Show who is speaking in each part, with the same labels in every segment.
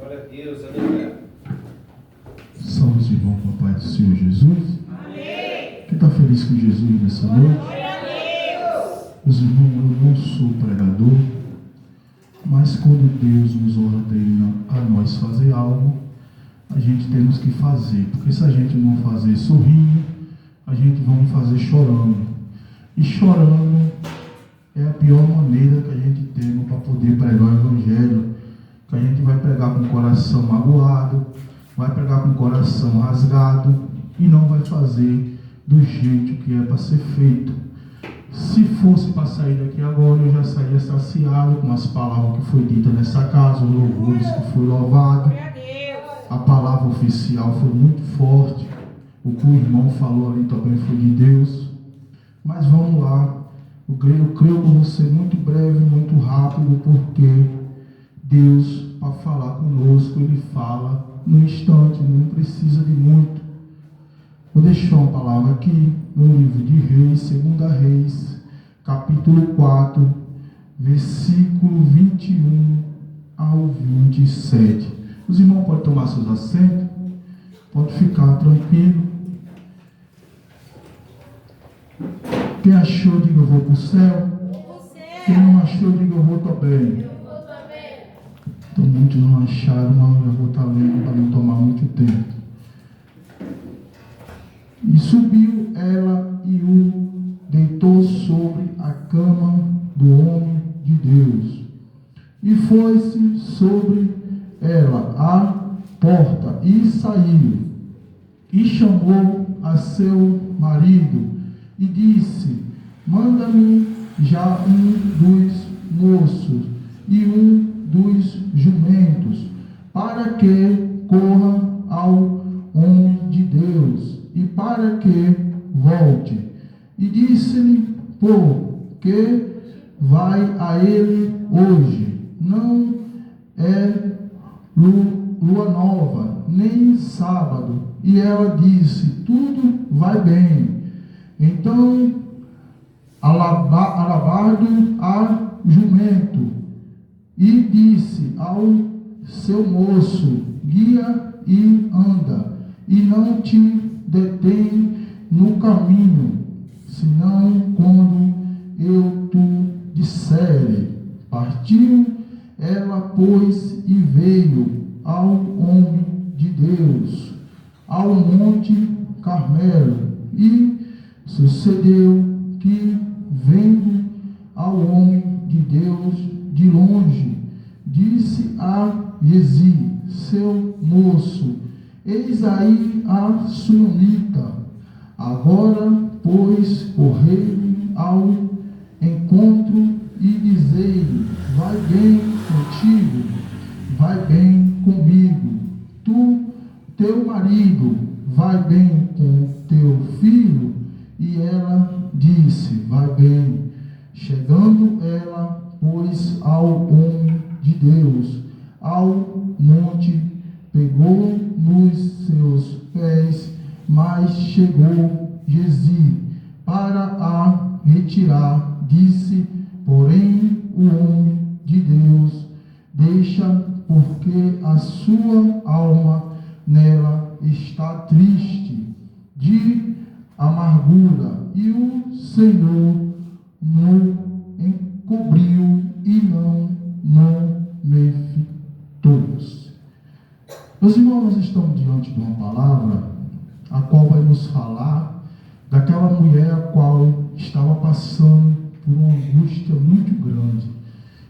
Speaker 1: Glória a Deus, aleluia.
Speaker 2: Somos irmãos com a paz do Senhor Jesus. Amém. Quem está feliz com Jesus nessa noite?
Speaker 3: Glória a Deus.
Speaker 2: Meus irmãos, eu não sou pregador, mas quando Deus nos ordena a nós fazer algo, a gente temos que fazer, porque se a gente não fazer sorrindo, a gente vai fazer chorando. E chorando é a pior maneira que a gente tem para poder pregar o Evangelho, que a gente vai pregar com o coração magoado, vai pregar com o coração rasgado e não vai fazer do jeito que é para ser feito. Se fosse para sair daqui agora, eu já saía saciado com as palavras que foi dita nessa casa, os louvores que foi louvado. A palavra oficial foi muito forte. O que o irmão falou ali também foi de Deus. Mas vamos lá. Eu creio que eu vou ser muito breve, muito rápido, porque Deus, para falar conosco, Ele fala no instante, não precisa de muito. Vou deixar uma palavra aqui no livro de Reis, 2 Reis, capítulo 4, versículo 21 ao 27. Os irmãos podem tomar seus assentos, pode ficar tranquilo. Quem achou, diga eu vou para o céu. Quem não achou, diga eu vou também. Então muitos não acharam, mas eu vou estar lendo para não tomar muito tempo. E subiu ela e o deitou sobre a cama do homem de Deus. E foi-se sobre ela a porta e saiu. E chamou a seu marido e disse: manda-me já um dos moços e um dos jumentos, para que corra ao homem de Deus e para que volte. E disse-lhe: por que vai a ele hoje? Não é lua nova, nem sábado. E ela disse: tudo vai bem. Então alabardo a jumento e disse ao seu moço: guia e anda, e não te detém no caminho, senão quando eu te disser. Partiu ela, pois, e veio ao homem de Deus, ao monte Carmelo, e sucedeu que, vendo ao homem de Deus de longe, disse a Gezi, seu moço: eis aí a sunamita. Agora, pois, correi ao encontro e dizei-lhe: vai bem contigo, vai bem comigo. Teu marido, vai bem com teu filho? E ela disse: vai bem. Chegando ela, pois, ao homem de Deus, ao monte, pegou nos seus pés, mas chegou Gezi para a retirar. Disse, porém, o homem de Deus: deixa, porque a sua alma nela está triste de amargura, e o Senhor no encobriu e não me trouxe. Meus irmãos, nós estamos diante de uma palavra a qual vai nos falar daquela mulher a qual estava passando por uma angústia muito grande,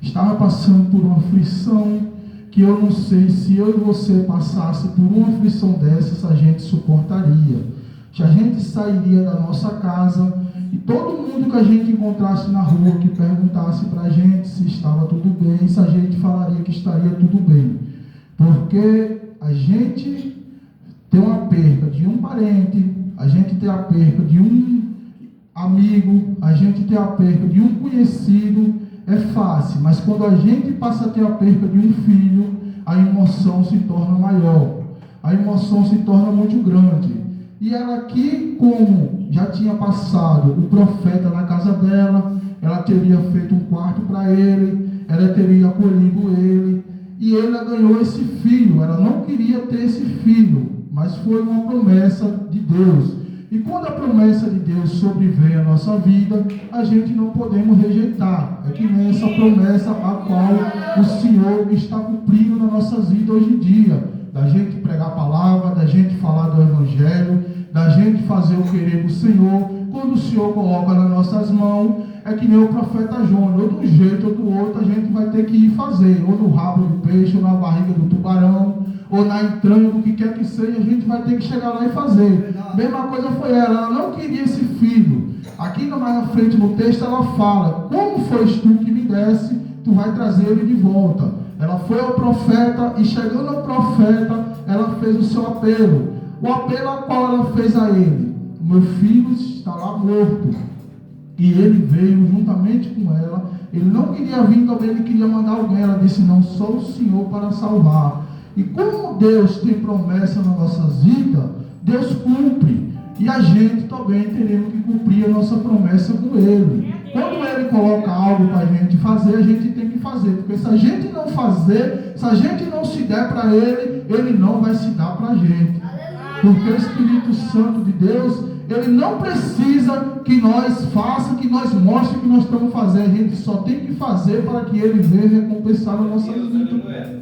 Speaker 2: estava passando por uma aflição que eu não sei se eu e você passasse por uma aflição dessas, a gente suportaria. Se a gente sairia da nossa casa e todo mundo que a gente encontrasse na rua que perguntasse para a gente se estava tudo bem, se a gente falaria que estaria tudo bem. Porque a gente tem uma perca de um parente, a gente tem a perca de um amigo, a gente tem a perca de um conhecido, é fácil. Mas quando a gente passa a ter a perca de um filho, a emoção se torna maior, a emoção se torna muito grande. E ela aqui, como já tinha passado o profeta na casa dela, ela teria feito um quarto para ele, ela teria acolhido ele, e ela ganhou esse filho. Ela não queria ter esse filho, mas foi uma promessa de Deus. E quando a promessa de Deus sobrevém à nossa vida, a gente não podemos rejeitar. É que nem essa promessa a qual o Senhor está cumprindo nas nossas vidas hoje em dia. Da gente pregar a palavra, da gente falar do Evangelho, da gente fazer o querer do Senhor. Quando o Senhor coloca nas nossas mãos, é que nem o profeta Jonas, ou de um jeito ou do outro, a gente vai ter que ir fazer, ou no rabo do peixe, ou na barriga do tubarão, ou na entranha, do que quer que seja, a gente vai ter que chegar lá e fazer. Mesma coisa foi ela não queria esse filho. Aqui mais na frente no texto ela fala: como foste tu que me desse, tu vai trazer ele de volta. Ela foi ao profeta, e chegando ao profeta, ela fez o seu apelo. O apelo a qual ela fez a ele: o meu filho está lá morto. E ele veio juntamente com ela. Ele não queria vir também, ele queria mandar alguém. Ela disse: não, só o Senhor para salvar. E como Deus tem promessa nas nossas vidas, Deus cumpre. E a gente também teremos que cumprir a nossa promessa com Ele. Quando Ele coloca algo para a gente fazer, a gente tem que fazer. Porque se a gente não fazer, se a gente não se der para Ele, Ele não vai se dar para a gente. Porque o Espírito Santo de Deus, Ele não precisa que nós façamos, que nós mostremos que nós estamos fazendo. A gente só tem que fazer para que Ele venha recompensar a nossa vida.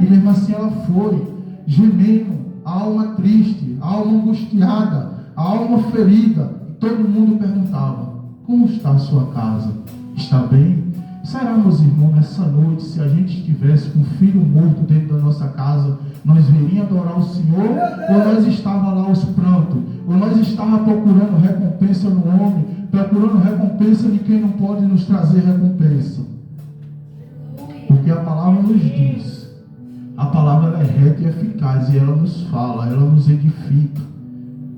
Speaker 2: E mesmo assim ela foi, gemendo, a alma triste, a alma angustiada, a alma ferida. E todo mundo perguntava: como está a sua casa? Está bem? Será, meus irmãos, nessa noite, se a gente estivesse com um filho morto dentro da nossa casa, nós viríamos adorar o Senhor? Ou nós estávamos lá aos prantos? Ou nós estávamos procurando recompensa no homem, procurando recompensa de quem não pode nos trazer recompensa? Porque a palavra nos diz, a palavra ela é reta e eficaz, e ela nos fala, ela nos edifica.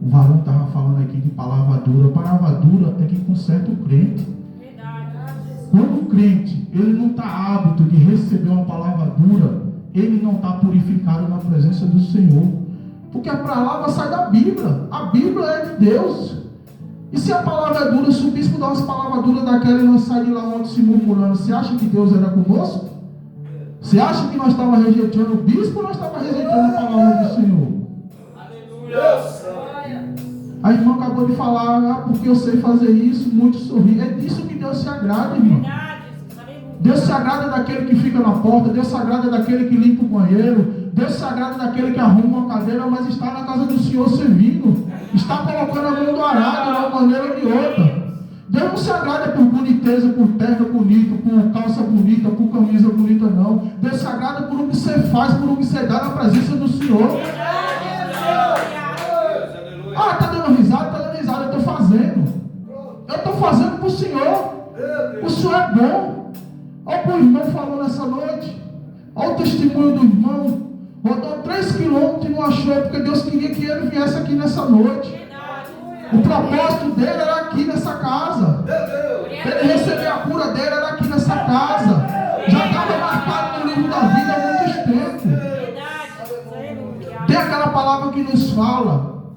Speaker 2: O varão estava falando aqui de palavra dura. Palavra dura é que conserta o crente. Quando o crente ele não está hábito de receber uma palavra dura, ele não está purificado na presença do Senhor. Porque a palavra sai da Bíblia. A Bíblia é de Deus. E se a palavra é dura, se o bispo dá umas palavras duras daquela e nós saímos de lá onde se murmurando, você acha que Deus era conosco? Você acha que nós estávamos rejeitando o bispo ou nós estávamos rejeitando a palavra do Senhor? A irmã acabou de falar: porque eu sei fazer isso, muito sorrir. É disso que Deus se agrada, irmão. Deus se agrada daquele que fica na porta, Deus se agrada daquele que limpa o banheiro, Deus se agrada daquele que arruma uma cadeira, mas está na casa do Senhor servindo, está colocando a mão do arado de uma maneira ou de outra. Deus não se agrada por boniteza, por terno bonito, por calça bonita, por camisa bonita, não. Deus se agrada por o que você faz, por o que você dá na presença do Senhor. Ah, está dando risada, eu estou fazendo. Eu estou fazendo para o Senhor. O Senhor é bom. Olha o que o irmão falou nessa noite. Olha o testemunho do irmão. Rodou 3 quilômetros e não achou, porque Deus queria que ele viesse aqui nessa noite. O propósito dele era aqui nessa casa. Ele receber a cura dele era aqui nessa casa. Já estava marcado no livro da vida há muito tempo. Tem aquela palavra que nos fala: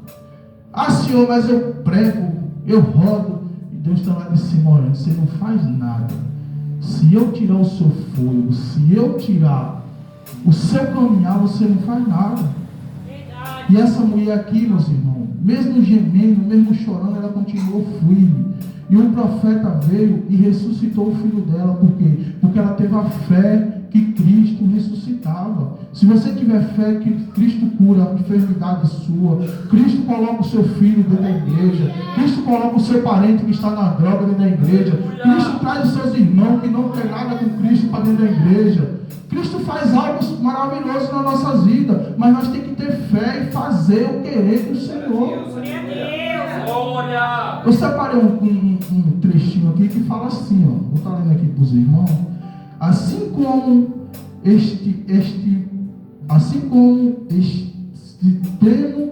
Speaker 2: ah, Senhor, mas eu prego, eu rodo. E Deus está lá de cima orando: você não faz nada. Se eu tirar o seu fôlego, se eu tirar o seu caminhar, você não faz nada. E essa mulher aqui, meus irmãos, mesmo gemendo, mesmo chorando, ela continuou firme. E o profeta veio e ressuscitou o filho dela. Por quê? Porque ela teve a fé que Cristo ressuscitava. Se você tiver fé que Cristo cura a enfermidade sua, Cristo coloca o seu filho dentro da igreja, Cristo coloca o seu parente que está na droga dentro da igreja, Cristo traz os seus irmãos que não tem nada com Cristo para dentro da igreja. Cristo faz algo maravilhoso nas nossas vidas, mas nós temos que ter fé e fazer o querer do Senhor. Eu separei um trechinho aqui que fala assim, ó, vou estar lendo aqui para os irmãos. Assim como temo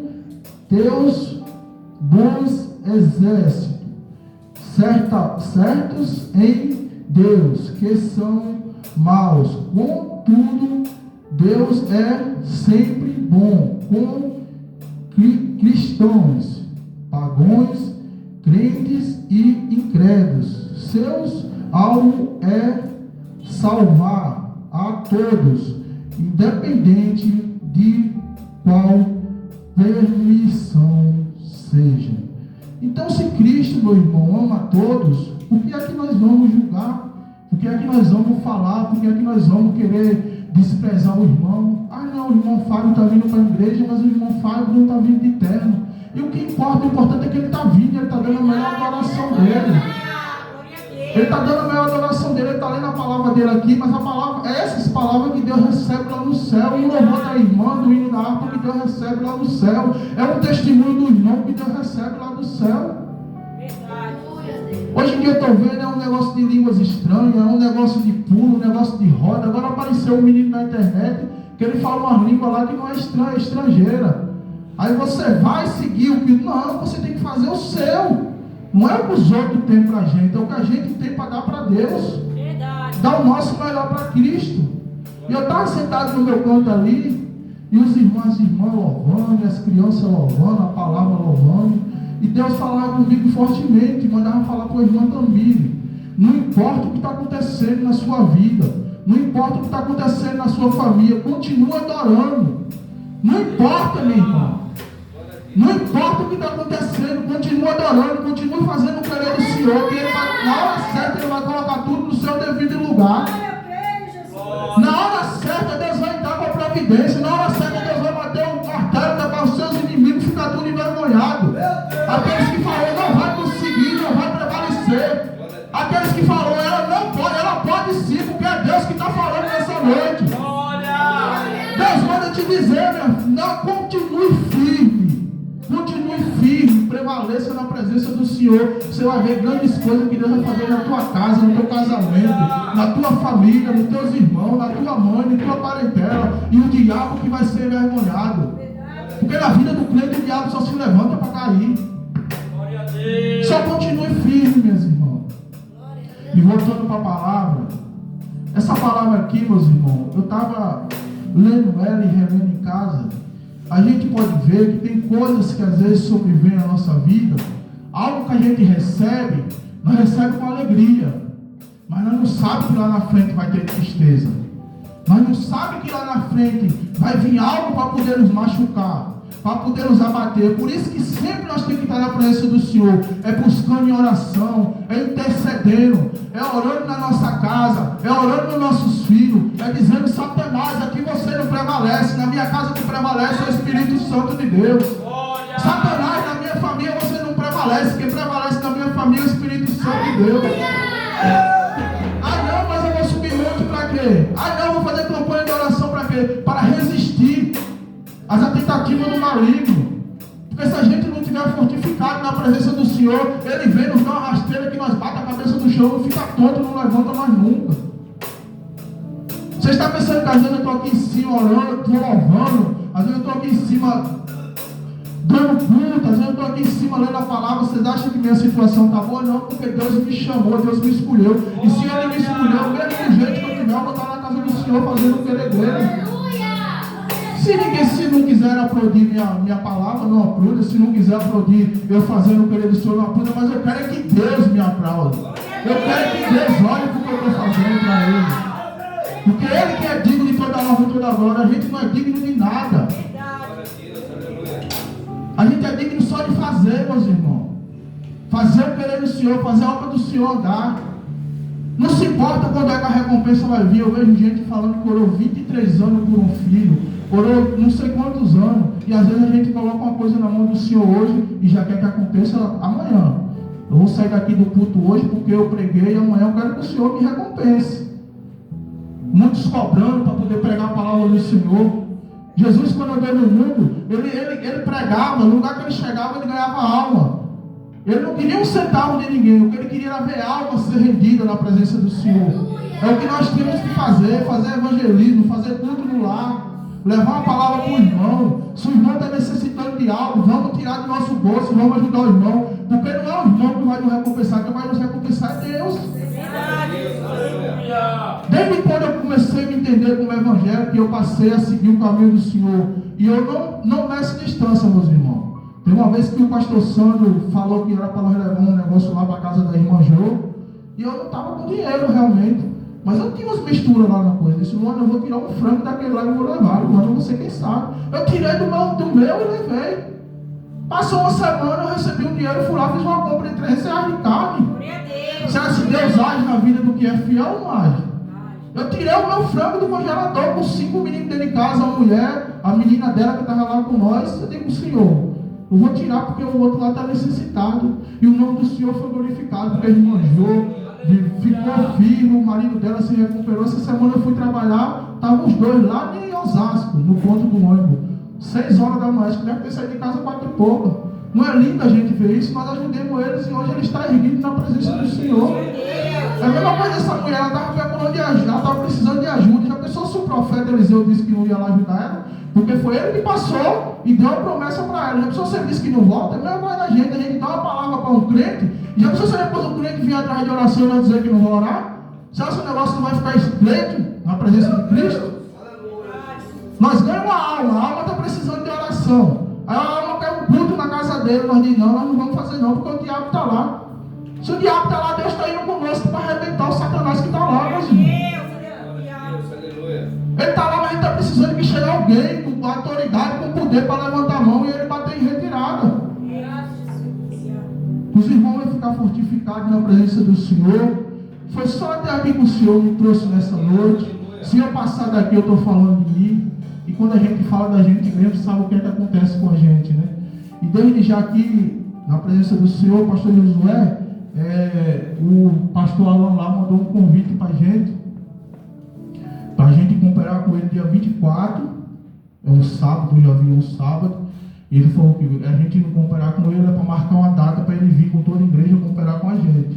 Speaker 2: teus bons exércitos, certos em Deus, que são maus. Contudo, Deus é sempre bom com cristãos, pagãos, crentes e incrédulos. Seus alvo é salvar a todos. independente de qual permissão seja. Então, se Cristo, meu irmão, ama a todos, por que é que nós vamos julgar? Por que é que nós vamos falar? Por que é que nós vamos querer desprezar o irmão? Ah, não, o irmão Fábio está vindo para a igreja, mas o irmão Fábio não está vindo de terno. E o que importa, o importante é que ele está vindo, ele está dando a melhor adoração dele. Ele está dando a melhor adoração dele, ele está lendo a palavra dele aqui, mas a palavra, é essas palavras que Deus recebe lá no céu. O louvor da irmã, do hino da harpa que Deus recebe lá no céu. É um testemunho do irmão que Deus recebe lá do céu. Hoje em dia eu estou vendo, é um negócio de línguas estranhas, é um negócio de pulo, um negócio de roda. Agora apareceu um menino na internet que ele fala uma língua lá que não é estranha, é estrangeira. Aí você vai seguir o que... Não, você tem que fazer o seu. Não é o que os outros têm para a gente, é o que a gente tem para dar para Deus. Verdade. Dar o nosso melhor para Cristo. E eu estava sentado no meu canto ali, e os irmãos e irmãs louvando, e as crianças louvando, a palavra louvando. E Deus falava comigo fortemente, mandava falar com a irmã Tamile. Não importa o que está acontecendo na sua vida, não importa o que está acontecendo na sua família, continua adorando. Não importa, meu irmão. Não importa o que está acontecendo, continua adorando, continua fazendo o querer do Senhor, que Ele vai, na hora certa, Ele vai colocar tudo no seu devido lugar. Na hora certa, Deus vai entrar com a providência. Na hora certa, Deus vai bater um martelo, levar os seus inimigos, ficar tudo envergonhado. Aqueles que falaram, não vai conseguir, não vai prevalecer. Aqueles que falaram, ela pode sim, porque é Deus que está falando nessa noite. Deus manda te dizer, meu, não, continue firme, prevaleça na presença do Senhor. Você vai ver grandes coisas que Deus vai fazer na tua casa, no teu casamento, na tua família, nos teus irmãos, na tua mãe, na tua parentela. E o diabo que vai ser envergonhado. Porque na vida do crente o diabo só se levanta para cair. Só continue firme, meus irmãos. E voltando para a palavra, essa palavra aqui, meus irmãos, eu estava lendo ela e revendo em casa. A gente pode ver que tem coisas que às vezes sobrevêm na nossa vida, algo que a gente recebe, nós recebemos com alegria, mas nós não sabemos que lá na frente vai ter tristeza, nós não sabemos que lá na frente vai vir algo para poder nos machucar, para poder nos abater. Por isso que sempre nós temos que estar na presença do Senhor, é buscando em oração, é intercedendo, é orando na nossa casa, é orando nos nossos filhos, é dizendo, Satanás, aqui você não prevalece, na minha casa que prevalece é o Espírito Santo de Deus. Satanás, na minha família você não prevalece, quem prevalece na minha família é o Espírito Santo de Deus. Ah não, mas eu vou subir monte para quê? Ah não, eu vou fazer campanha de oração para quê? Para resistir às tentativas do maligno. Porque se a gente não estiver fortificado na presença do Senhor, Ele vem nos dar uma rasteira que nós bate a cabeça no chão, não fica tonto, não levanta mais nunca. Você está pensando que às vezes eu estou aqui em cima orando, estou louvando, às vezes eu estou aqui em cima dando culto, às vezes eu estou aqui em cima lendo a palavra. Vocês acham que minha situação está boa? Não, porque Deus me chamou, Deus me escolheu. E se Ele me escolheu, mesmo do jeito que eu tiver, eu vou estar na casa do Senhor fazendo o querer dele. Se não quiser aplaudir minha palavra, não aplauda. Se não quiser aplaudir eu fazendo o querer do Senhor, não aplauda. Mas eu quero é que Deus me aplaude. Eu quero que Deus olhe para o que eu estou fazendo para Ele. Porque Ele que é digno de toda honra e toda glória. A gente não é digno de nada. A gente é digno só de fazer, meus irmãos. Fazer o querer do Senhor, fazer a obra do Senhor andar. Não se importa quando é que a recompensa vai vir. Eu vejo gente falando que orou 23 anos por um filho, orou não sei quantos anos, e às vezes a gente coloca uma coisa na mão do Senhor hoje e já quer que aconteça amanhã. Eu vou sair daqui do culto hoje porque eu preguei e amanhã eu quero que o Senhor me recompense. Muitos cobrando para poder pregar a palavra do Senhor. Jesus, quando veio no mundo, ele pregava, no lugar que ele chegava, ele ganhava alma. Ele não queria um centavo de ninguém, o que ele queria era ver a alma ser rendida na presença do Senhor. É o que nós temos que fazer evangelismo, fazer culto no lar, levar a palavra para o irmão. Se o irmão está necessitando de algo, vamos tirar do nosso bolso, vamos ajudar o irmão, porque não é o irmão que vai nos recompensar, quem vai nos recompensar é Deus. Desde quando eu comecei a me entender como evangelho, que eu passei a seguir o caminho do Senhor, e eu não meço distância, meus irmãos. Tem uma vez que o pastor Sandro falou que era para nós levar um negócio lá para a casa da irmã Jo, e eu não estava com dinheiro realmente. Mas eu tinha umas misturas lá na coisa. Eu disse, Luana, eu vou tirar um frango daquele lá e vou levar. Luana, você quem sabe. Eu tirei do meu e levei. Passou uma semana, eu recebi um dinheiro, fui lá, fiz uma compra de R$300 de carne. Será que Deus age na vida do que é fiel ou não age? Eu tirei o meu frango do congelador com 5 meninos dentro de casa, a mulher, a menina dela que estava lá com nós. Eu digo, Senhor, eu vou tirar porque o outro lá está necessitado. E o nome do Senhor foi glorificado, porque ele manjou, ficou firme, o marido dela se recuperou. Essa semana eu fui trabalhar, estavam os dois lá em Osasco, no ponto do ônibus. 6 horas da manhã, acho que deve ter saído de casa 4 e pouco. Não é lindo a gente ver isso? Nós ajudemos eles e hoje ele está erguido na presença do Senhor. É a mesma coisa dessa mulher, ela estava procurando de ajuda, ela estava precisando de ajuda. Já pensou se o profeta Eliseu disse que não ia lá ajudar ela? Porque foi ele que passou e deu uma promessa para ela. Já pensou se ele disse que não volta? É a mesma coisa da gente, a gente dá uma palavra para um crente. E já pensou se depois o crente vir atrás de oração e não dizer que não vai orar? Será que o negócio não vai ficar estreito na presença de Cristo? Nós ganhamos a alma está precisando de oração. Aí a alma quer um culto na casa dele, nós dizemos, não, nós não vamos fazer não, porque o diabo está lá. Se o diabo está lá, Deus está indo conosco para arrebentar o Satanás que está lá, meus irmãos. Ele está lá, mas a gente está precisando que chegue alguém com autoridade, com poder para levantar a mão e ele bater em retirada. Os irmãos vão ficar fortificados na presença do Senhor. Foi só até aqui que o Senhor me trouxe nessa noite. Se eu passar daqui, eu estou falando de mim. E quando a gente fala da gente mesmo, sabe o que é que acontece com a gente, né? E desde já aqui, na presença do Senhor, o pastor Josué, o pastor Alan lá mandou um convite para a gente cooperar com ele dia 24, é um sábado, já vi um sábado, e ele falou que a gente não cooperar com ele é para marcar uma data para ele vir com toda a igreja cooperar com a gente.